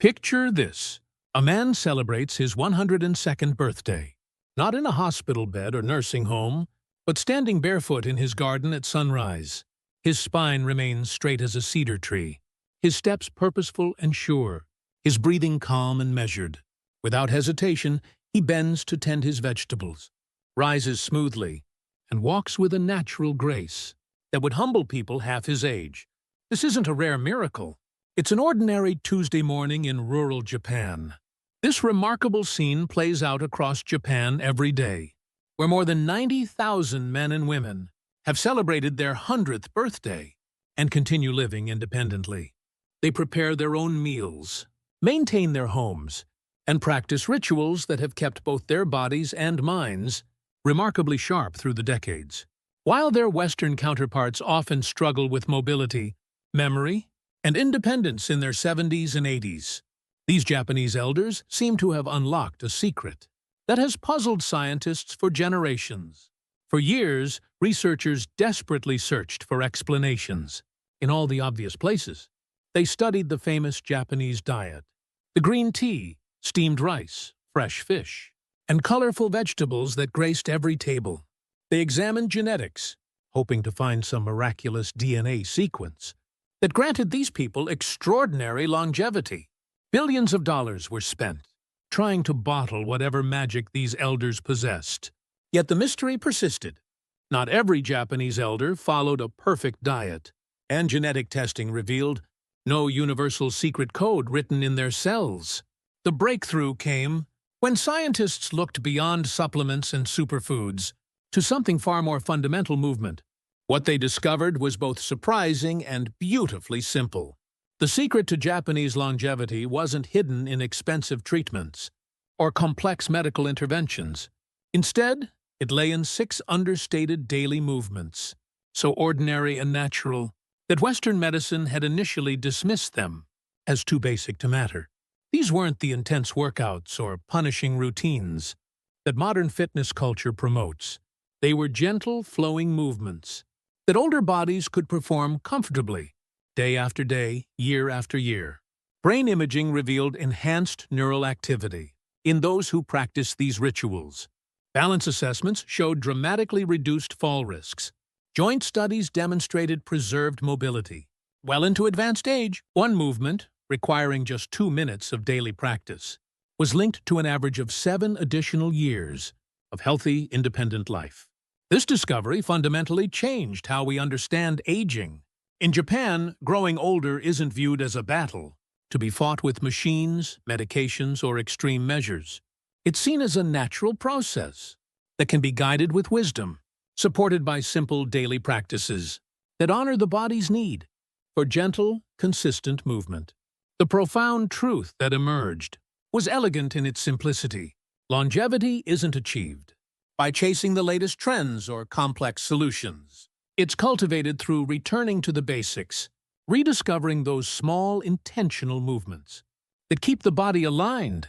Picture this. A man celebrates his 102nd birthday, not in a hospital bed or nursing home, but standing barefoot in his garden at sunrise. His spine remains straight as a cedar tree, his steps purposeful and sure, his breathing calm and measured. Without hesitation, he bends to tend his vegetables, rises smoothly, and walks with a natural grace that would humble people half his age. This isn't a rare miracle. It's an ordinary Tuesday morning in rural Japan. This remarkable scene plays out across Japan every day, where more than 90,000 men and women have celebrated their 100th birthday and continue living independently. They prepare their own meals, maintain their homes, and practice rituals that have kept both their bodies and minds remarkably sharp through the decades. While their Western counterparts often struggle with mobility, memory, and independence in their 70s and 80s, these Japanese elders seem to have unlocked a secret that has puzzled scientists for generations. For years, researchers desperately searched for explanations in all the obvious places. They studied the famous Japanese diet, the green tea, steamed rice, fresh fish, and colorful vegetables that graced every table. They examined genetics, hoping to find some miraculous DNA sequence that granted these people extraordinary longevity. Billions of dollars were spent trying to bottle whatever magic these elders possessed. Yet the mystery persisted. Not every Japanese elder followed a perfect diet, and genetic testing revealed no universal secret code written in their cells. The breakthrough came when scientists looked beyond supplements and superfoods to something far more fundamental: movement. What they discovered was both surprising and beautifully simple. The secret to Japanese longevity wasn't hidden in expensive treatments or complex medical interventions. Instead, it lay in 6 understated daily movements, so ordinary and natural that Western medicine had initially dismissed them as too basic to matter. These weren't the intense workouts or punishing routines that modern fitness culture promotes. They were gentle, flowing movements that older bodies could perform comfortably, day after day, year after year. Brain imaging revealed enhanced neural activity in those who practiced these rituals. Balance assessments showed dramatically reduced fall risks. Joint studies demonstrated preserved mobility. Well into advanced age, one movement, requiring just 2 minutes of daily practice, was linked to an average of 7 additional years of healthy, independent life. This discovery fundamentally changed how we understand aging. In Japan, growing older isn't viewed as a battle to be fought with machines, medications, or extreme measures. It's seen as a natural process that can be guided with wisdom, supported by simple daily practices that honor the body's need for gentle, consistent movement. The profound truth that emerged was elegant in its simplicity. Longevity isn't achieved by chasing the latest trends or complex solutions. It's cultivated through returning to the basics, rediscovering those small, intentional movements that keep the body aligned,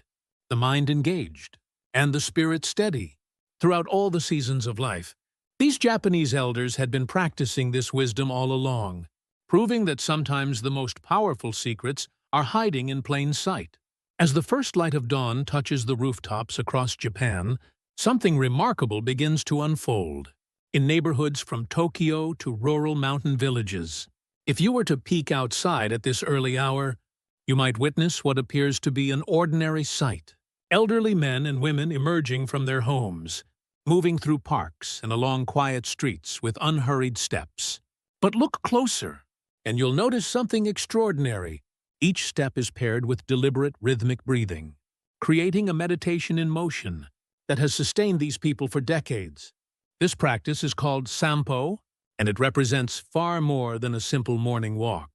the mind engaged, and the spirit steady throughout all the seasons of life. These Japanese elders had been practicing this wisdom all along, proving that sometimes the most powerful secrets are hiding in plain sight. As the first light of dawn touches the rooftops across Japan, something remarkable begins to unfold. In neighborhoods from Tokyo to rural mountain villages, if you were to peek outside at this early hour, you might witness what appears to be an ordinary sight. Elderly men and women emerging from their homes, moving through parks and along quiet streets with unhurried steps. But look closer, and you'll notice something extraordinary. Each step is paired with deliberate, rhythmic breathing, creating a meditation in motion that has sustained these people for decades. This practice is called sampo, and it represents far more than a simple morning walk.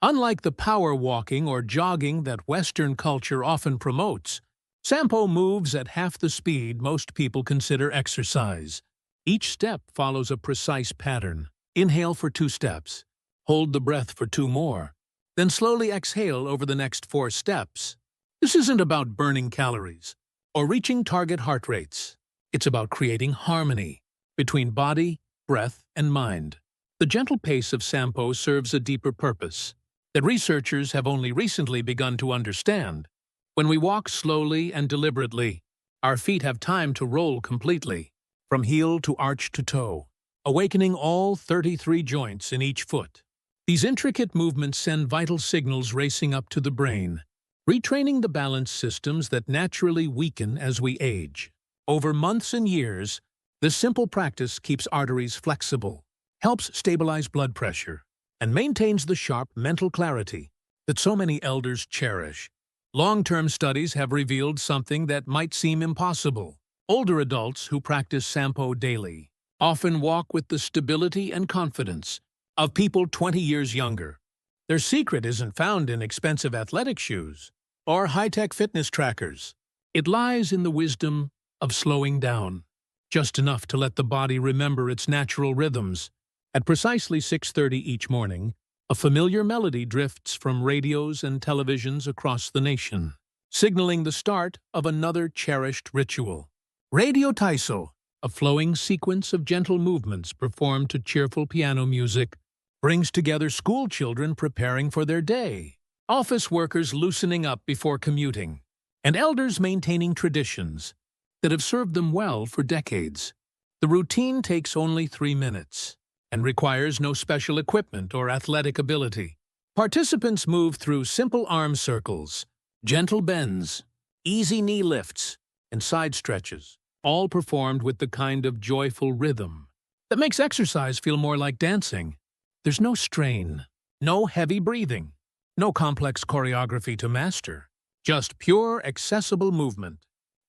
Unlike the power walking or jogging that Western culture often promotes, sampo moves at half the speed most people consider exercise. Each step follows a precise pattern. Inhale for 2 steps, hold the breath for 2 more, then slowly exhale over the next 4 steps. This isn't about burning calories or reaching target heart rates. It's about creating harmony between body, breath, and mind. The gentle pace of sampo serves a deeper purpose. that researchers have only recently begun to understand. When we walk slowly and deliberately, our feet have time to roll completely, from heel to arch to toe, awakening all 33 joints in each foot. These intricate movements send vital signals racing up to the brain, retraining the balance systems that naturally weaken as we age. Over months and years, this simple practice keeps arteries flexible, helps stabilize blood pressure, and maintains the sharp mental clarity that so many elders cherish. Long-term studies have revealed something that might seem impossible. Older adults who practice Sampo daily often walk with the stability and confidence of people 20 years younger. Their secret isn't found in expensive athletic shoes or high-tech fitness trackers. It lies in the wisdom of slowing down, just enough to let the body remember its natural rhythms. At precisely 6:30 each morning, a familiar melody drifts from radios and televisions across the nation, signaling the start of another cherished ritual. Radio Taiso, a flowing sequence of gentle movements performed to cheerful piano music, brings together school children preparing for their day, office workers loosening up before commuting, and elders maintaining traditions that have served them well for decades. The routine takes only 3 minutes and requires no special equipment or athletic ability. Participants move through simple arm circles, gentle bends, easy knee lifts, and side stretches, all performed with the kind of joyful rhythm that makes exercise feel more like dancing. There's no strain, no heavy breathing, no complex choreography to master, just pure, accessible movement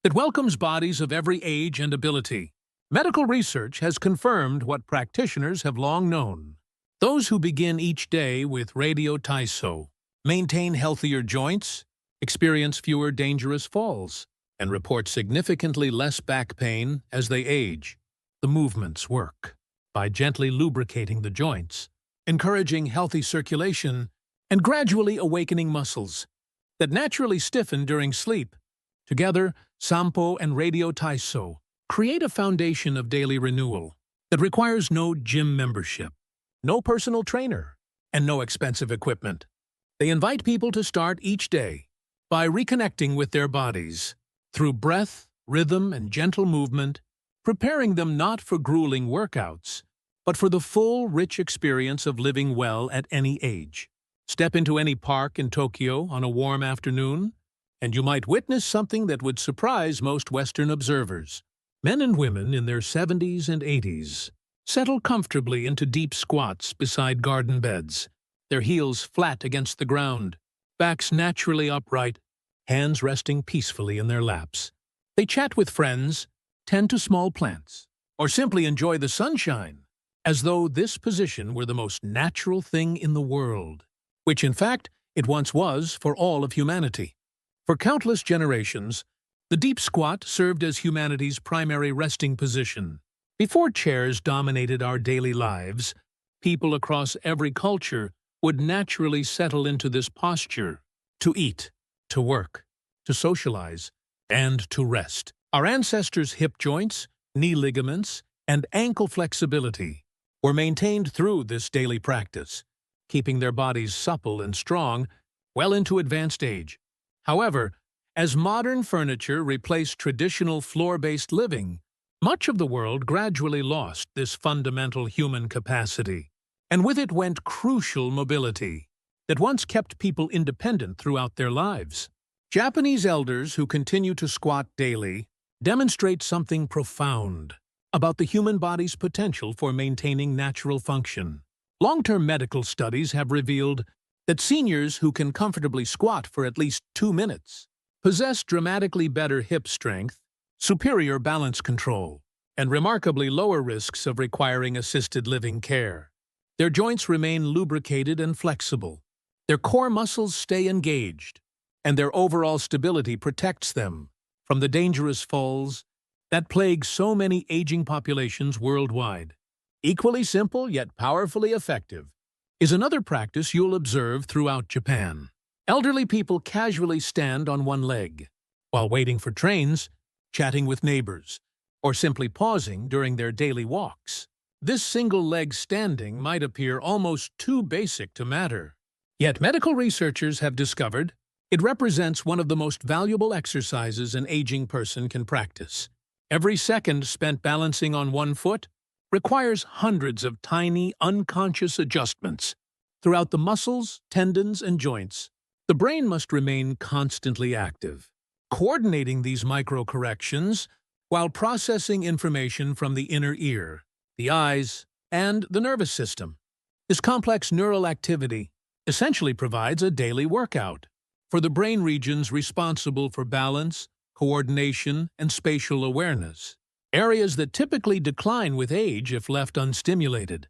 that welcomes bodies of every age and ability. Medical research has confirmed what practitioners have long known. Those who begin each day with Radio Taiso maintain healthier joints, experience fewer dangerous falls, and report significantly less back pain as they age. The movements work by gently lubricating the joints, encouraging healthy circulation, and gradually awakening muscles that naturally stiffen during sleep. Together, Sampo and Radio Taiso create a foundation of daily renewal that requires no gym membership, no personal trainer, and no expensive equipment. They invite people to start each day by reconnecting with their bodies through breath, rhythm, and gentle movement, preparing them not for grueling workouts, but for the full, rich experience of living well at any age. Step into any park in Tokyo on a warm afternoon, and you might witness something that would surprise most Western observers. Men and women in their 70s and 80s settle comfortably into deep squats beside garden beds, their heels flat against the ground, backs naturally upright, hands resting peacefully in their laps. They chat with friends, tend to small plants, or simply enjoy the sunshine, as though this position were the most natural thing in the world, which in fact it once was for all of humanity. For countless generations, the deep squat served as humanity's primary resting position. Before chairs dominated our daily lives, people across every culture would naturally settle into this posture to eat, to work, to socialize, and to rest. Our ancestors' hip joints, knee ligaments, and ankle flexibility were maintained through this daily practice, keeping their bodies supple and strong well into advanced age. However, as modern furniture replaced traditional floor-based living, much of the world gradually lost this fundamental human capacity, and with it went crucial mobility that once kept people independent throughout their lives. Japanese elders who continue to squat daily demonstrate something profound about the human body's potential for maintaining natural function. Long-term medical studies have revealed that seniors who can comfortably squat for at least 2 minutes possess dramatically better hip strength, superior balance control, and remarkably lower risks of requiring assisted living care. Their joints remain lubricated and flexible, their core muscles stay engaged, and their overall stability protects them from the dangerous falls that plague so many aging populations worldwide. Equally simple yet powerfully effective is another practice you'll observe throughout Japan. Elderly people casually stand on one leg while waiting for trains, chatting with neighbors, or simply pausing during their daily walks. This single leg standing might appear almost too basic to matter, Yet medical researchers have discovered it represents one of the most valuable exercises an aging person can practice. Every second spent balancing on one foot requires hundreds of tiny, unconscious adjustments throughout the muscles, tendons, and joints. The brain must remain constantly active, coordinating these micro-corrections while processing information from the inner ear, the eyes, and the nervous system. This complex neural activity essentially provides a daily workout for the brain regions responsible for balance, coordination, and spatial awareness, areas that typically decline with age if left unstimulated.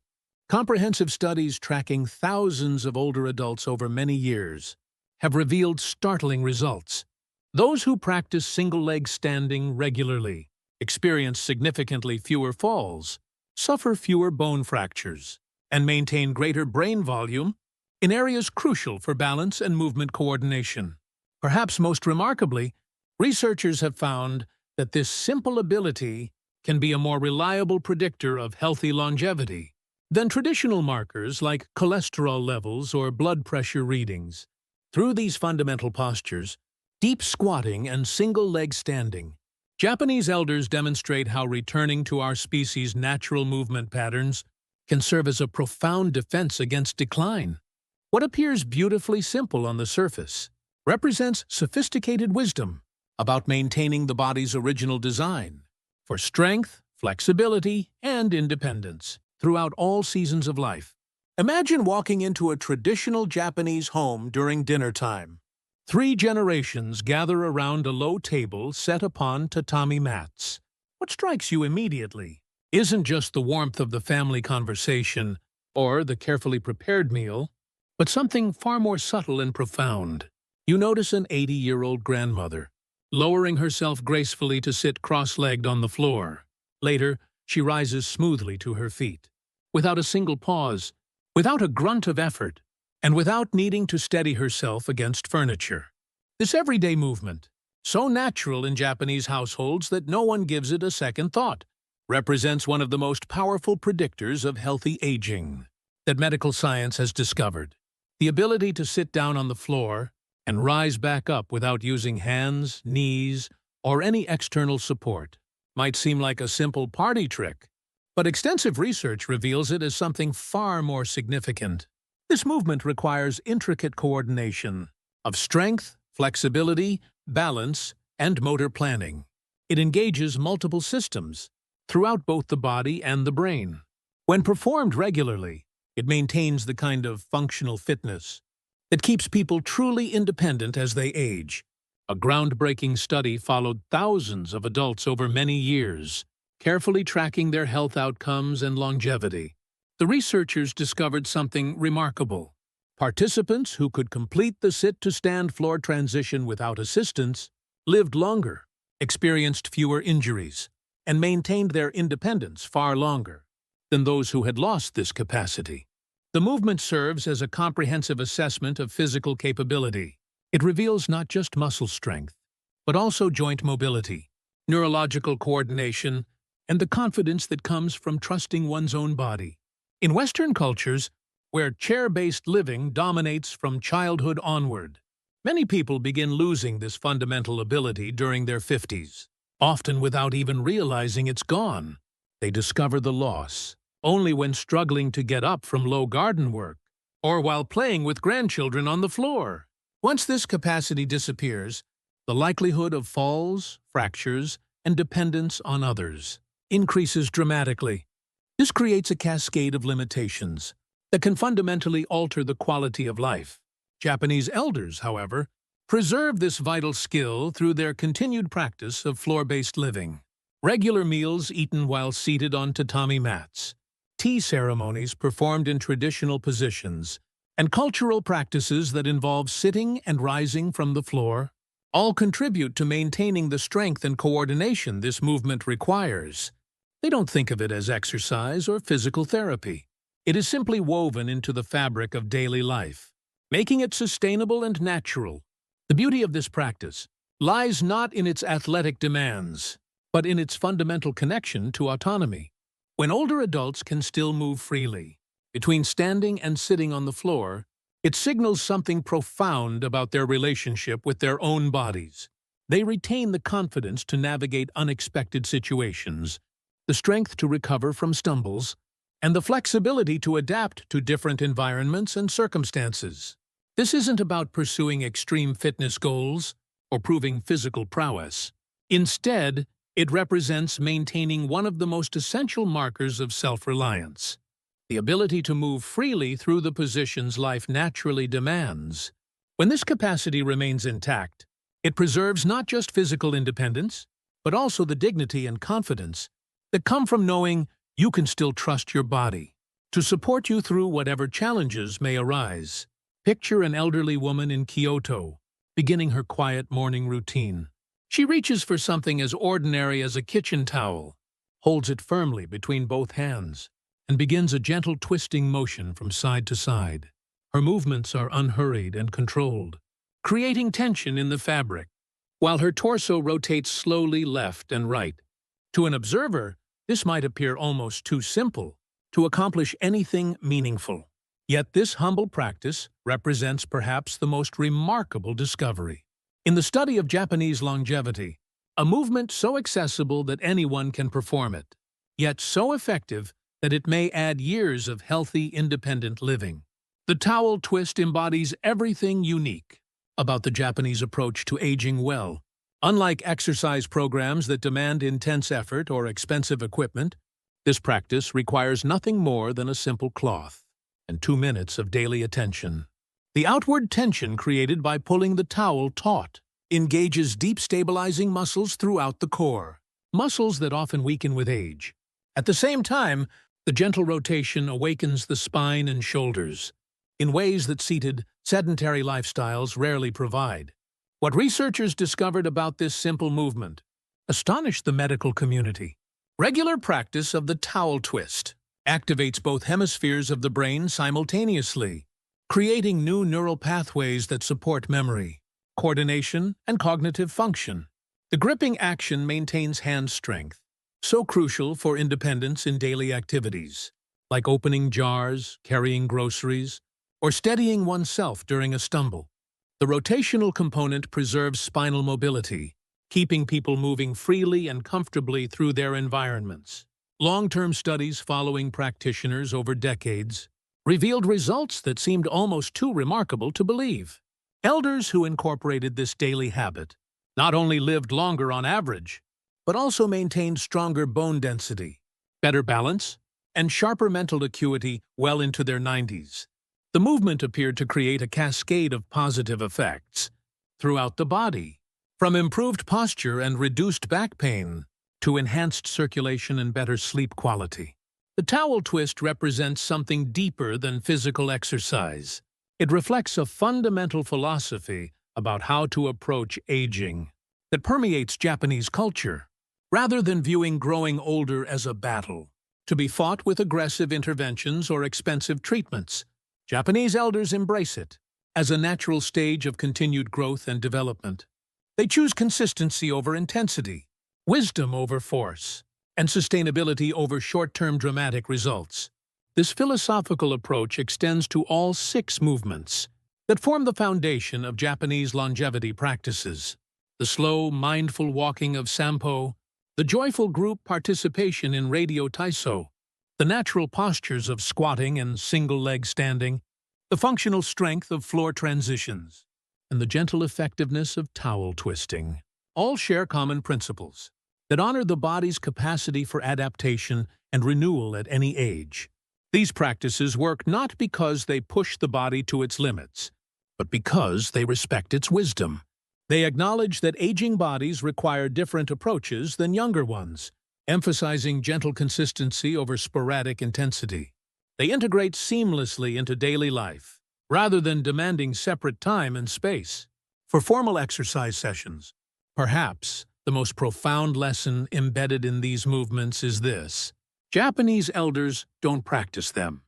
Comprehensive studies tracking thousands of older adults over many years have revealed startling results. Those who practice single-leg standing regularly experience significantly fewer falls, suffer fewer bone fractures, and maintain greater brain volume in areas crucial for balance and movement coordination. Perhaps most remarkably, researchers have found that this simple ability can be a more reliable predictor of healthy longevity than traditional markers like cholesterol levels or blood pressure readings. Through these fundamental postures, deep squatting and single-leg standing, Japanese elders demonstrate how returning to our species' natural movement patterns can serve as a profound defense against decline. What appears beautifully simple on the surface represents sophisticated wisdom about maintaining the body's original design for strength, flexibility, and independence throughout all seasons of life. Imagine walking into a traditional Japanese home during dinner time. 3 generations gather around a low table set upon tatami mats. What strikes you immediately isn't just the warmth of the family conversation or the carefully prepared meal, but something far more subtle and profound. You notice an 80-year-old grandmother lowering herself gracefully to sit cross-legged on the floor. Later, she rises smoothly to her feet, without a single pause, without a grunt of effort, and without needing to steady herself against furniture. This everyday movement, so natural in Japanese households that no one gives it a second thought, represents one of the most powerful predictors of healthy aging that medical science has discovered. The ability to sit down on the floor and rise back up without using hands, knees, or any external support might seem like a simple party trick, but extensive research reveals it as something far more significant. This movement requires intricate coordination of strength, flexibility, balance, and motor planning. It engages multiple systems throughout both the body and the brain. When performed regularly, it maintains the kind of functional fitness that keeps people truly independent as they age. A groundbreaking study followed thousands of adults over many years, carefully tracking their health outcomes and longevity. The researchers discovered something remarkable. Participants who could complete the sit-to-stand floor transition without assistance lived longer, experienced fewer injuries, and maintained their independence far longer than those who had lost this capacity. The movement serves as a comprehensive assessment of physical capability. It reveals not just muscle strength, but also joint mobility, neurological coordination, and the confidence that comes from trusting one's own body. In Western cultures, where chair-based living dominates from childhood onward, many people begin losing this fundamental ability during their 50s, often without even realizing it's gone. They discover the loss only when struggling to get up from low garden work or while playing with grandchildren on the floor. Once this capacity disappears, the likelihood of falls, fractures, and dependence on others increases dramatically. This creates a cascade of limitations that can fundamentally alter the quality of life. Japanese elders, however, preserve this vital skill through their continued practice of floor-based living. Regular meals eaten while seated on tatami mats, tea ceremonies performed in traditional positions, and cultural practices that involve sitting and rising from the floor all contribute to maintaining the strength and coordination this movement requires. They don't think of it as exercise or physical therapy. It is simply woven into the fabric of daily life, making it sustainable and natural. The beauty of this practice lies not in its athletic demands, but in its fundamental connection to autonomy. When older adults can still move freely between standing and sitting on the floor, It signals something profound about their relationship with their own bodies. They retain the confidence to navigate unexpected situations, the strength to recover from stumbles, and the flexibility to adapt to different environments and circumstances. This isn't about pursuing extreme fitness goals or proving physical prowess. Instead, it represents maintaining one of the most essential markers of self-reliance, the ability to move freely through the positions life naturally demands. When this capacity remains intact, it preserves not just physical independence, but also the dignity and confidence that come from knowing you can still trust your body to support you through whatever challenges may arise. Picture an elderly woman in Kyoto, beginning her quiet morning routine. She reaches for something as ordinary as a kitchen towel, holds it firmly between both hands, and begins a gentle twisting motion from side to side. Her movements are unhurried and controlled, creating tension in the fabric, while her torso rotates slowly left and right. To an observer, this might appear almost too simple to accomplish anything meaningful. Yet this humble practice represents perhaps the most remarkable discovery in the study of Japanese longevity, a movement so accessible that anyone can perform it, yet so effective that it may add years of healthy, independent living. The towel twist embodies everything unique about the Japanese approach to aging well. Unlike exercise programs that demand intense effort or expensive equipment, this practice requires nothing more than a simple cloth and 2 minutes of daily attention. The outward tension created by pulling the towel taut engages deep stabilizing muscles throughout the core, muscles that often weaken with age. At the same time, the gentle rotation awakens the spine and shoulders in ways that seated, sedentary lifestyles rarely provide. What researchers discovered about this simple movement astonished the medical community. Regular practice of the towel twist activates both hemispheres of the brain simultaneously, creating new neural pathways that support memory, coordination, and cognitive function. The gripping action maintains hand strength, so crucial for independence in daily activities, like opening jars, carrying groceries, or steadying oneself during a stumble. The rotational component preserves spinal mobility, keeping people moving freely and comfortably through their environments. Long-term studies following practitioners over decades revealed results that seemed almost too remarkable to believe. Elders who incorporated this daily habit not only lived longer on average, but also maintained stronger bone density, better balance, and sharper mental acuity well into their 90s. The movement appeared to create a cascade of positive effects throughout the body, from improved posture and reduced back pain to enhanced circulation and better sleep quality. The towel twist represents something deeper than physical exercise. It reflects a fundamental philosophy about how to approach aging that permeates Japanese culture, rather than viewing growing older as a battle to be fought with aggressive interventions or expensive treatments. Japanese elders embrace it as a natural stage of continued growth and development. They choose consistency over intensity, wisdom over force, and sustainability over short-term dramatic results. This philosophical approach extends to all 6 movements that form the foundation of Japanese longevity practices. The slow, mindful walking of Sampo, the joyful group participation in radio taiso, the natural postures of squatting and single-leg standing, the functional strength of floor transitions, and the gentle effectiveness of towel twisting, all share common principles that honor the body's capacity for adaptation and renewal at any age. These practices work not because they push the body to its limits, but because they respect its wisdom. They acknowledge that aging bodies require different approaches than younger ones, emphasizing gentle consistency over sporadic intensity. They integrate seamlessly into daily life, rather than demanding separate time and space. For formal exercise sessions, perhaps the most profound lesson embedded in these movements is this: Japanese elders don't practice them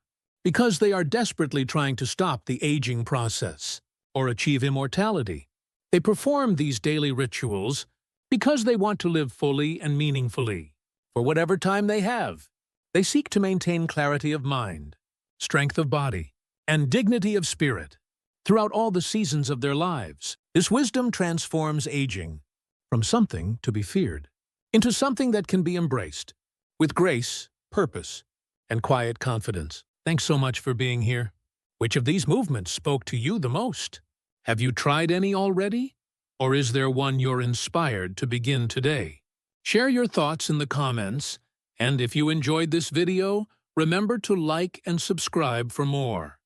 because they are desperately trying to stop the aging process or achieve immortality. They perform these daily rituals because they want to live fully and meaningfully, for whatever time they have. They seek to maintain clarity of mind, strength of body, and dignity of spirit. throughout all the seasons of their lives. This wisdom transforms aging from something to be feared into something that can be embraced with grace, purpose, and quiet confidence. Thanks so much for being here. Which of these movements spoke to you the most? Have you tried any already? Or is there one you're inspired to begin today? Share your thoughts in the comments, and if you enjoyed this video, remember to like and subscribe for more.